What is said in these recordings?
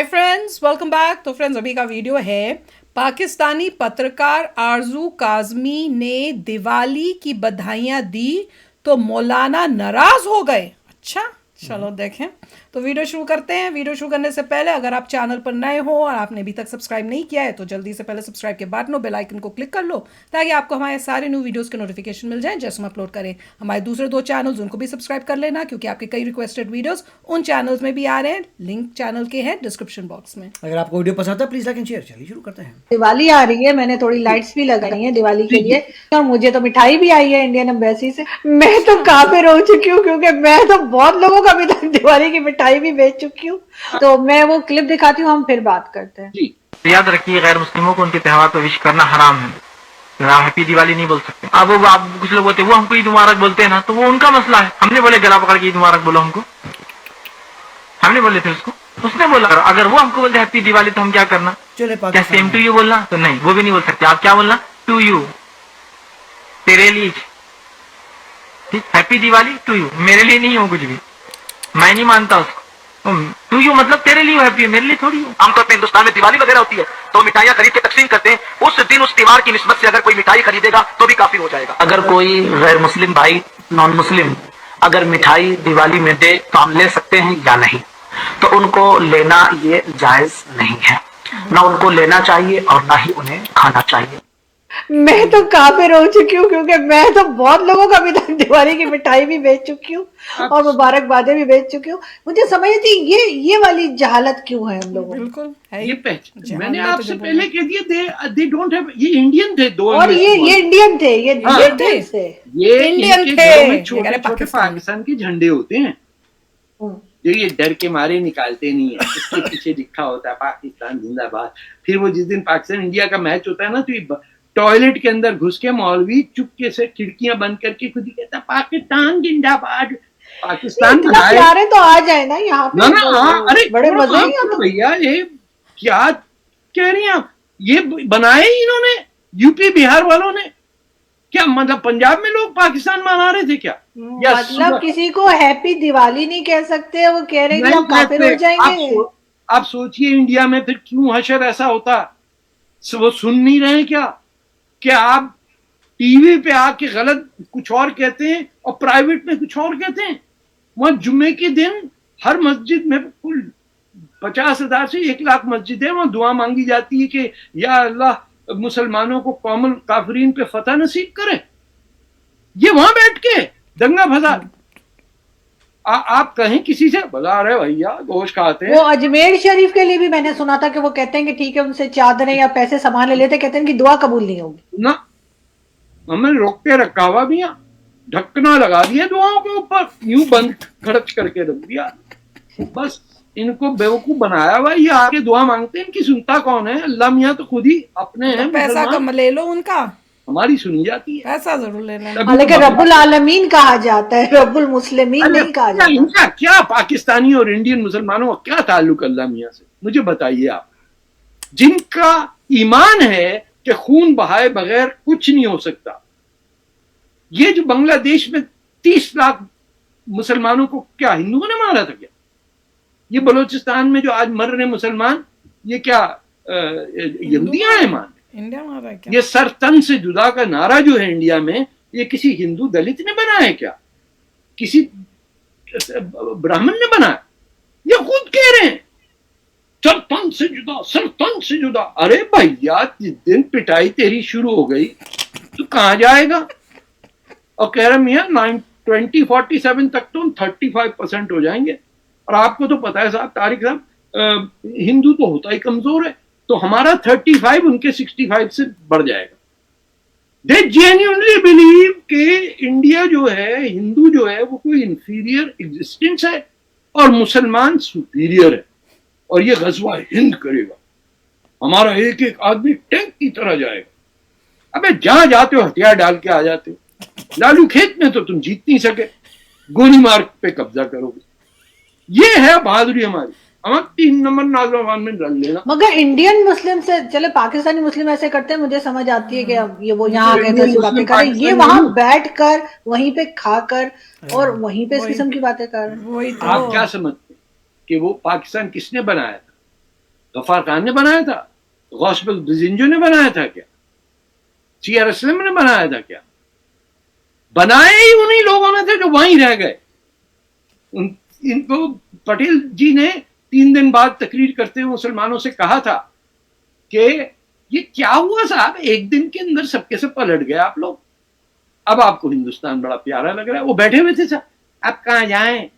Hi friends, welcome back. तो friends, अभी का वीडियो है पाकिस्तानी पत्रकार आरजू काजमी ने दिवाली की बधाइयां दी तो मौलाना नाराज हो गए। अच्छा, चलो देखें। तो वीडियो शुरू करते हैं। वीडियो शुरू करने से पहले अगर आप चैनल पर नए हो और आपने अभी तक सब्सक्राइब नहीं किया है तो जल्दी से पहले सब्सक्राइब के बटन और बेल आइकन को क्लिक कर लो ताकि आपको हमारे सारे न्यू वीडियोस के नोटिफिकेशन मिल जाएं जैसे हम अपलोड करें। हमारे दूसरे 2 चैनल्स उनको भी सब्सक्राइब कर लेना क्योंकि आपके कई रिक्वेस्टेड वीडियोस उन चैनल्स में भी आ रहे हैं। लिंक चैनल के हैं डिस्क्रिप्शन बॉक्स में। अगर आपको वीडियो पसंद आता है प्लीज लाइक एंड शेयर। चलिए शुरू करते हैं। दिवाली आ रही है, मैंने थोड़ी लाइट्स भी लगाई हैं दिवाली के लिए और मुझे तो मिठाई भी आई है इंडियन एम्बेसी से। मैं तो काफिर हो चुकी हूँ क्योंकि मैं तो बहुत लोगों का अभी तक दिवाली की मिठाई भी बेच चुकी हूँ। तो मैं वो क्लिप दिखाती हूँ, हम फिर बात करते हैं। जी, याद रखिए गैर मुस्लिमों को उनके त्योहार पर विश करना हराम है। आप हैप्पी दिवाली नहीं बोल सकते। अब वो आप कुछ लोग बोलते हैं वो हमको ईद मुबारक बोलते हैं ना, तो वो उनका मसला है। हमने बोले गला पकड़ के ईद मुबारक बोलो हमको, हमने बोले थे उसको, उसने बोला। अगर वो हमको बोलते हैप्पी दिवाली तो हम क्या करना? चले क्या सेम टू यू बोलना? तो नहीं, वो भी नहीं बोल सकते। आप क्या बोलना? टू यू, तेरे लिए। ठीक, हैप्पी दिवाली टू यू, मेरे लिए नहीं हो कुछ भी, मैं नहीं मानता उसको। टू यू मतलब तेरे लिए हैप्पी है, मेरे लिए थोड़ी हो। आमतौर पे हिंदुस्तान में दिवाली वगैरह होती है तो मिठाइयां खरीद के तकसीम करते हैं। उस दिन उस त्योहार की निस्बत से अगर कोई मिठाई खरीदेगा तो भी काफी हो जाएगा। अगर कोई गैर मुस्लिम भाई, नॉन मुस्लिम अगर मिठाई दिवाली में दे तो हम ले सकते हैं या नहीं? तो उनको लेना ये जायज नहीं है, ना उनको लेना चाहिए और ना ही उन्हें खाना चाहिए। मैं तो काफिर हो चुकी हूँ क्योंकि मैं तो बहुत लोगों का अभी तक दिवाली की मिठाई भी बेच चुकी हूँ और मुबारकबादें भी बेच चुकी हूँ। मुझे समझ नहीं ये वाली जहालत क्यों है हम लोगों में। बिल्कुल है ये ही। पहचान मैंने आपसे पहले कह दिया दे डोंट हैव। ये इंडियन थे दो, और ये इंडियन थे, ये इंडियन थे, ये इंडियन इनके थे। घरों में ये छोटे कह रहे छोटे पाकिस्तानी। पाकिस्तान के झंडे होते हैं जो ये डर के मारे निकालते नहीं है। इसके पीछे लिखा होता है पाकिस्तान जिंदाबाद। फिर वो जिस दिन पाकिस्तान इंडिया का मैच होता है ना, तो ये टॉयलेट के अंदर घुस के मौलवी चुपके से खिड़कियां बंद करके खुद ही कहता है पाकिस्तान जिंदाबाद। पाकिस्तान इतना प्यार है तो आ जाए ना यहाँ पे। अरे बड़े मजे हैं यहाँ तो। भैया ये क्या कह रही हैं आप? ये बनाए इन्होंने यूपी बिहार वालों ने क्या? मतलब पंजाब में लोग पाकिस्तान मना रहे थे क्या? मतलब किसी को हैप्पी दिवाली नहीं कह सकते, वो कह रहे हैं कि हम काफिर हो जाएंगे। आप सोचिए इंडिया में फिर क्यों हशर ऐसा होता? वो सुन नहीं रहे क्या आप टीवी पे आके गलत कुछ और कहते हैं और प्राइवेट में कुछ और कहते हैं। वहां जुम्मे के दिन हर मस्जिद में कुल 50,000 से 1 लाख मस्जिद है, वहां दुआ मांगी जाती है कि या अल्लाह मुसलमानों को कौमल काफरीन पे फतह नसीब करे। ये वहां बैठ के दंगा फसाद। आप कहें किसी से बता रहे भैया गोश्त खाते हैं। वो अजमेर शरीफ के लिए भी मैंने सुना था कि वो कहते हैं कि ठीक है उनसे चादरें या पैसे सामान ले लेते, कहते हैं कि दुआ कबूल नहीं होगी ना। हमने रोक के रखा हुआ भी, ढक्कना लगा दिया दुआओं के ऊपर, यूं बंद खर्च करके रख दिया। बस इनको बेवकूफ बनाया हुआ। ये आगे दुआ मांगते हैं, इनकी सुनता कौन है? अल्लाह मियाँ तो खुद ही अपने हैं। पैसा कम ले लो उनका, हमारी सुनी जाती है। पैसा जरूर ले लेना। हालांकि रब्बुल आलमीन कहा जाता है, रब्बुल मुस्लिमीन नहीं कहा जाता। इनका क्या पाकिस्तानी और इंडियन मुसलमानों का क्या ताल्लुक अल्लाह मियाँ से? मुझे बताइए आप, जिनका ईमान है कि खून बहाए बगैर कुछ नहीं हो सकता। ये जो बांग्लादेश में 30 लाख मुसलमानों को क्या हिंदुओं ने मारा था क्या? ये बलूचिस्तान में जो आज मर रहे मुसलमान, ये क्या यहूदियां हैं? मान इंडिया में आ रहा है क्या? ये सर तन से जुदा का नारा जो है इंडिया में, ये किसी हिंदू दलित ने बनाया है क्या? किसी ब्राह्मण ने बनाया? ये खुद कह रहे हैं सर तन से जुदा, सर तन से जुदा। अरे भैया जिस दिन पिटाई तेरी शुरू हो गई तो कहां जाएगा? और कह रहे मियाँ 2047 तक तो 35% हो जाएंगे। और आपको तो पता है साहब, तारिक साहब, हिंदू तो होता ही कमजोर है, तो हमारा 35 उनके 65 से बढ़ जाएगा। दे जेन्युइनली बिलीव कि इंडिया जो है, हिंदू जो है, वो कोई इंफीरियर एग्जिस्टेंस है और मुसलमान सुपीरियर है और ये गजवा हिंद करेगा। हमारा एक एक आदमी टैंक की तरह जाएगा। अबे जहां जाते हो हथियार डाल के आ जाते हो। लालू खेत में तो तुम जीत नहीं सके, गोली मार्ग पे कब्जा करोगे। ये है बहादुरी हमारी। हम 3 नंबर नौजवान में रन लेना। मगर इंडियन मुस्लिम से चले पाकिस्तानी मुस्लिम ऐसे करते हैं, मुझे समझ आती है कि अब ये वो यहाँ आ गए तो ऐसी बातें कर रहे हैं। ये वहां बैठ कर वहीं पे खाकर और वहीं पे इस किस्म की बातें कर रहे हैं। वही तो। आप क्या समझते हैं कि वो पाकिस्तान किसने बनाया था? गफ्फार खान ने बनाया था? गौसबक बिजिंजो ने बनाया था क्या? सीआर असलम ने बनाया था क्या? बनाए ही उन्हीं लोगों ने थे जो वहीं रह गए। इनको पटेल जी ने 3 दिन बाद तकरीर करते हुए मुसलमानों से कहा था कि ये क्या हुआ साहब, एक दिन के अंदर सबके सब पलट गए आप लोग, अब आपको हिंदुस्तान बड़ा प्यारा लग रहा है। वो बैठे हुए थे सर, आप कहाँ जाएं,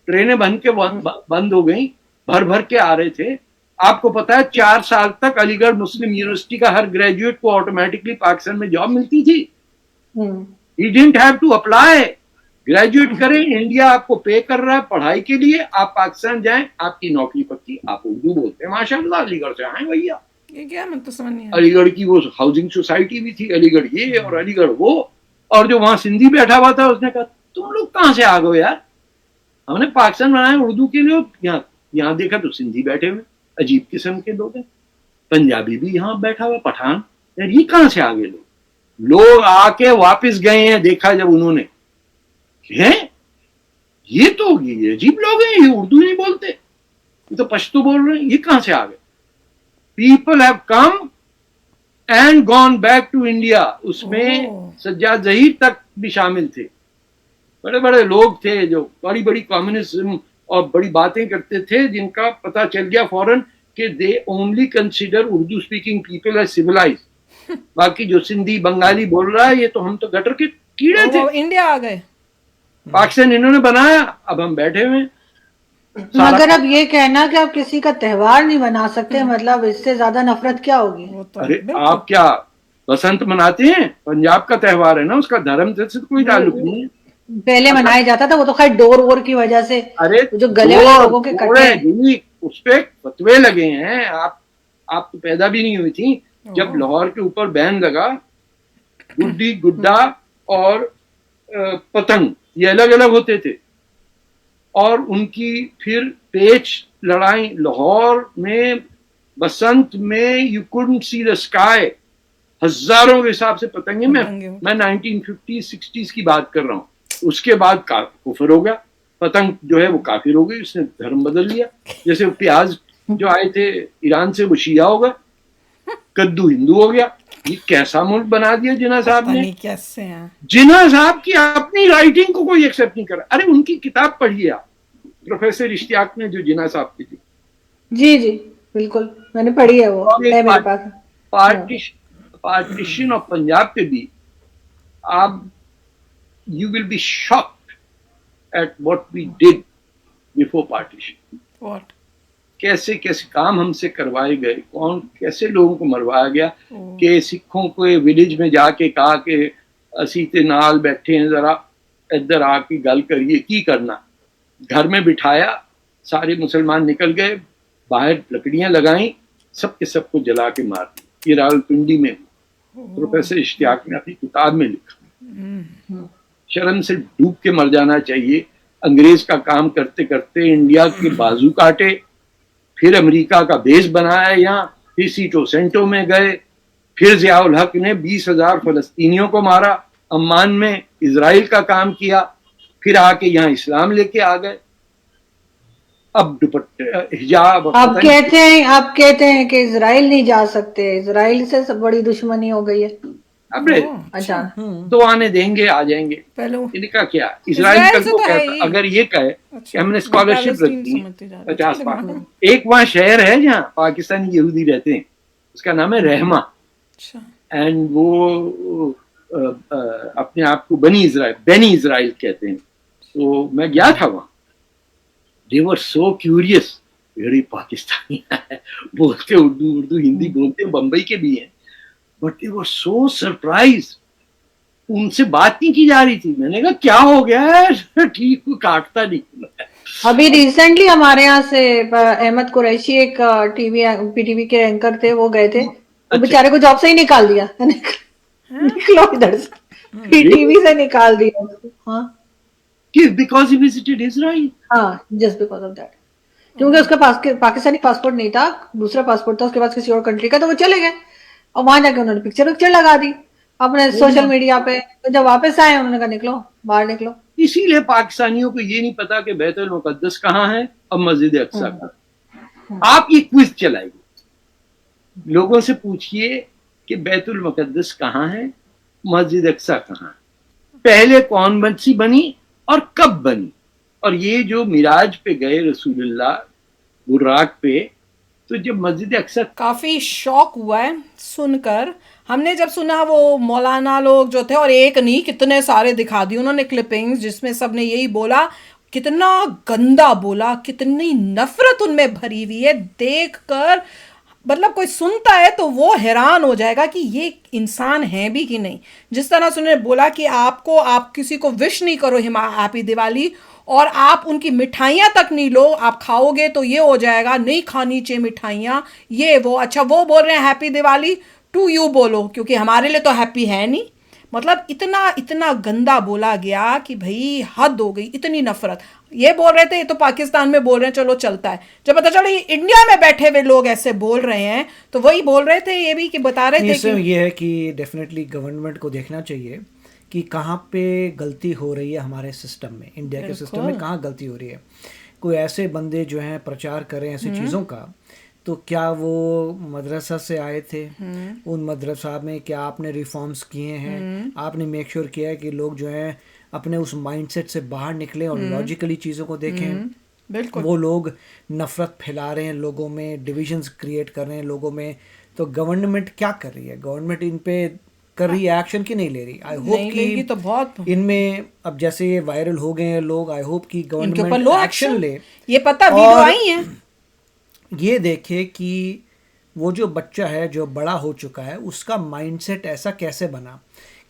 ट्रेनें बंद हो गई, भर भर के आ रहे थे। आपको पता है 4 साल तक अलीगढ़ मुस्लिम यूनिवर्सिटी का हर ग्रेजुएट को ऑटोमेटिकली पाकिस्तान में जॉब मिलती थी। He didn't have to apply, graduate करें, इंडिया आपको पे कर रहा है पढ़ाई के लिए, आप पाकिस्तान जाएं, आपकी नौकरी पक्की। आप उर्दू बोलते हैं माशाल्लाह, अलीगढ़ से आए भैया। ये क्या, मैं तो समझ नहीं आया। अलीगढ़ की वो हाउसिंग सोसाइटी भी थी, अलीगढ़ ये और अलीगढ़ वो, और जो वहां सिंधी बैठा हुआ था उसने कहा तुम लोग कहां से आ गए यार, हमने पाकिस्तान बनाया उर्दू के लिए, यहाँ देखा तो सिंधी बैठे हुए, अजीब किस्म के लोग हैं, पंजाबी भी यहाँ बैठा हुआ, पठान, यार ये कहां से आ गए लोग आके वापस गए हैं, देखा जब उन्होंने, ये तो ये अजीब लोग हैं, ये उर्दू नहीं बोलते, ये तो पश्तो बोल रहे हैं, ये कहां से आ गए। People have come and gone back to India. उसमें सज्जाद जहीर तक भी शामिल थे, बड़े बड़े लोग थे जो बड़ी बड़ी कम्युनिज्म और बड़ी बातें करते थे, जिनका पता चल गया फौरन कि they only consider Urdu speaking people as civilised. बाकी जो सिंधी बंगाली बोल रहा है ये तो हम तो गटर के कीड़े थे। इंडिया आ गए, पाकिस्तान इन्होंने बनाया, अब हम बैठे हुए। मगर अब ये कहना कि आप किसी का त्योहार नहीं मना सकते, मतलब इससे ज्यादा नफरत क्या होगी। वो तो अरे बिल्कुल। आप क्या बसंत मनाते हैं, पंजाब का त्योहार है ना, उसका धर्म से कोई ताल्लुक नहीं है। पहले मनाया जाता था, वो तो खैर डोर वोर की वजह से, अरे जो गले वाले लोगों के कटे हैं। उस पे फतवे लगे हैं, आप तो पैदा भी नहीं हुई थी जब लाहौर के ऊपर बैन लगा, गुड्डी गुड्डा और पतंग ये अलग अलग होते थे, और उनकी फिर पेच लड़ाई लाहौर में बसंत में, you couldn't see the sky, हजारों के हिसाब से पतंगे। मैं 1950-60s की बात कर रहा हूँ। उसके बाद कुफर हो गया, पतंग जो है वो काफिर हो गई, उसने धर्म बदल लिया। जैसे प्याज जो आए थे ईरान से वो शिया हो गए, कद्दू हिंदू हो गया। ये कैसा मुल्क बना दिया जिन्ना साहब ने। कैसे हैं जिन्ना साहब की अपनी राइटिंग को कोई एक्सेप्ट नहीं करा। अरे उनकी किताब पढ़िए आप, प्रोफेसर इश्तियाक ने जो जिन्ना साहब की थी। जी जी बिल्कुल, मैंने पढ़ी है, वो है मेरे पास। पार्टीशन ऑफ पंजाब पे भी आप, you will be shocked at what we did before partition. What? कैसे कैसे काम हमसे करवाए गए, कौन कैसे लोगों को मरवाया गया कि सिखों को विलेज में जाके कहा कि असी ते नाल बैठे हैं, जरा इधर आके गल करिए, की करना। घर में बिठाया, सारे मुसलमान निकल गए, बाहर लकड़ियां लगाई, सबके सबको जला के मार दी। ये रावलपिंडी में प्रोफेसर इश्तियाक ने अपनी किताब में लिखा। शर्म से डूब के मर जाना चाहिए। अंग्रेज का काम करते करते इंडिया के बाजू काटे, फिर अमेरिका का बेस बनाया यहाँ, फिर सीटो सेंटो में गए, फिर जियाउल हक ने 20,000 फलस्तीनियों को मारा, अम्मान में इजराइल का काम किया, फिर आके यहाँ इस्लाम लेके आ गए। अब दुपट्टे हिजाब, आप कहते हैं कि इजराइल नहीं जा सकते, इजराइल से सब बड़ी दुश्मनी हो गई है। अबे अच्छा, तो आने देंगे, आ जाएंगे। इनका क्या, इजराइल कल को कहता, अगर ये कहे कि हमने स्कॉलरशिप रखी है 50 लाख, एक वहाँ शहर है जहाँ पाकिस्तानी यहूदी रहते हैं, उसका नाम है रहमा, एंड वो अपने आप को बेनी इजराइल कहते हैं। तो मैं गया था वहाँ, दे वर सो क्यूरियस, ये पाकिस्तानी है, बोलते उर्दू हिंदी बोलते, बम्बई के भी हैं, but they were so surprise. उनसे बात नहीं की जा रही थी। मैंने कहा क्या हो गया है, ठीक काटता नहीं। अभी रिसेंटली हमारे यहाँ से अहमद कुरैशी, एक पीटीवी के एंकर थे, वो गए थे, वो बेचारे को जॉब से ही निकाल दिया। निकलो इधर से, पीटीवी से निकाल दिया। हाँ, बिकॉज ही विजिटेड इजराइल। हाँ, जस्ट बिकॉज ऑफ दैट, क्योंकि उसके पास पाकिस्तानी पासपोर्ट नहीं था, दूसरा पासपोर्ट था उसके पास किसी और कंट्री का, तो वो चले गए और वहां जाके उन्होंने पिक्चर लगा दी अपने सोशल मीडिया पे। तो जब वापस आए उन्होंने कहा निकलो बाहर निकलो। इसीलिए पाकिस्तानियों को ये नहीं पता कि बैतुल मुकद्दस कहाँ है और मस्जिद अक्सा कहाँ। आप ये क्विज चलाइए, लोगों से पूछिए कि बैतुल मुकद्दस कहाँ है, मस्जिद अक्सा कहाँ है, पहले कौन सी बनी और कब बनी। और ये जो मिराज पे गए रसूलुल्लाह बुर्राक पे, तो जब मस्जिद अक्सा, काफी शॉक हुआ है सुनकर। हमने जब सुना वो मौलाना लोग जो थे, और एक नहीं कितने सारे दिखा दी उन्होंने क्लिपिंग्स, जिसमें सबने यही बोला, कितना गंदा बोला, कितनी नफरत उनमें भरी हुई है। देखकर मतलब कोई सुनता है तो वो हैरान हो जाएगा कि ये इंसान है भी कि नहीं। जिस तरह से उन्होंने बोला कि आप किसी को विश नहीं करो हैप्पी दिवाली, और आप उनकी मिठाइयाँ तक नहीं लो, आप खाओगे तो ये हो जाएगा, नहीं खानी चाहिए मिठाइयाँ, ये वो। अच्छा, वो बोल रहे हैं हैप्पी दिवाली टू यू बोलो, क्योंकि हमारे लिए तो हैप्पी है नहीं। मतलब इतना गंदा बोला गया कि भाई हद हो गई, इतनी नफरत। ये बोल रहे थे, ये तो पाकिस्तान में बोल रहे हैं, चलो चलता है। जब पता चला इंडिया में बैठे हुए लोग ऐसे बोल रहे हैं, तो वही बोल रहे थे ये भी, कि बता रहे थे कि ये है कि डेफिनेटली गवर्नमेंट को देखना चाहिए कि कहाँ पे गलती हो रही है हमारे सिस्टम में, इंडिया के सिस्टम में कहाँ गलती हो रही है। कोई ऐसे बंदे जो हैं प्रचार करें ऐसी चीज़ों का, तो क्या वो मदरसा से आए थे, उन मदरसा में क्या आपने रिफॉर्म्स किए हैं, आपने मेक श्योर किया है कि लोग जो हैं अपने उस माइंडसेट से बाहर निकले और लॉजिकली चीज़ों को देखें। बिल्कुल वो लोग नफरत फैला रहे हैं लोगों में, डिविजन्स क्रिएट कर रहे हैं लोगों में, तो गवर्नमेंट क्या कर रही है? गवर्नमेंट इन पे कर रही है एक्शन की नहीं ले रही? आई होप कि तो बहुत इनमें अब जैसे ये वायरल हो गए हैं लोग, आई होप कि इनके ऊपर गवर्नमेंट लो एक्शन ले। ये पता वीडियो आई है, ये देखे कि वो जो बच्चा है जो बड़ा हो चुका है उसका माइंडसेट ऐसा कैसे बना।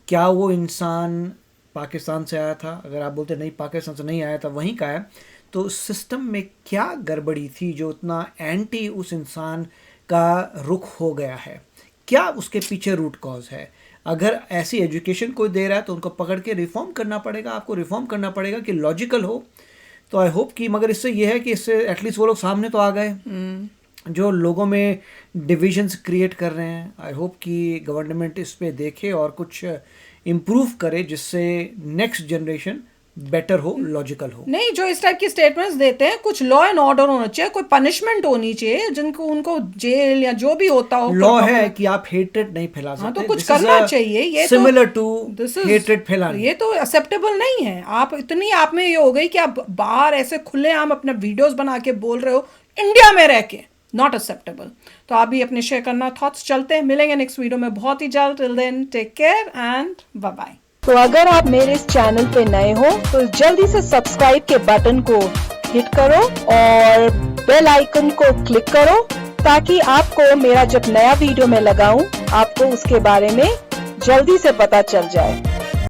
क्या वो इंसान पाकिस्तान से आया था? अगर आप बोलते नहीं पाकिस्तान से नहीं आया था, वहीं का है, तो सिस्टम में क्या गड़बड़ी थी जो इतना एंटी उस इंसान का रुख हो गया है? क्या उसके पीछे रूट कॉज है? अगर ऐसी एजुकेशन कोई दे रहा है तो उनको पकड़ के रिफॉर्म करना पड़ेगा, आपको रिफॉर्म करना पड़ेगा कि लॉजिकल हो। तो आई होप कि, मगर इससे ये है कि इससे एटलीस्ट वो लोग सामने तो आ गए जो लोगों में डिविजन्स क्रिएट कर रहे हैं। आई होप कि गवर्नमेंट इस पे देखे और कुछ इम्प्रूव करे जिससे नेक्स्ट जनरेशन बेटर हो, लॉजिकल हो। नहीं, जो इस टाइप की स्टेटमेंट्स देते हैं, कुछ लॉ एंड ऑर्डर होना चाहिए, कोई पनिशमेंट होनी चाहिए, जिनको उनको जेल या जो भी होता हो। लॉ है कि आप हेटेड नहीं फैला सकते। हाँ, तो कुछ करना चाहिए। ये सिमिलर टू हेटेड फैलाना, ये तो एक्सेप्टेबल नहीं है। आप इतनी आप में ये हो गई कि आप बाहर ऐसे खुलेआम अपने वीडियोस बना के बोल रहे हो इंडिया में रह के, नॉट एक्सेप्टेबल। तो आप भी अपने शेयर करना थॉट्स। चलते हैं, मिलेंगे नेक्स्ट वीडियो में बहुत ही जल्द। Till then take care and bye bye. तो अगर आप मेरे इस चैनल पे नए हो तो जल्दी से सब्सक्राइब के बटन को हिट करो और बेल आइकन को क्लिक करो, ताकि आपको मेरा जब नया वीडियो मैं लगाऊं आपको उसके बारे में जल्दी से पता चल जाए।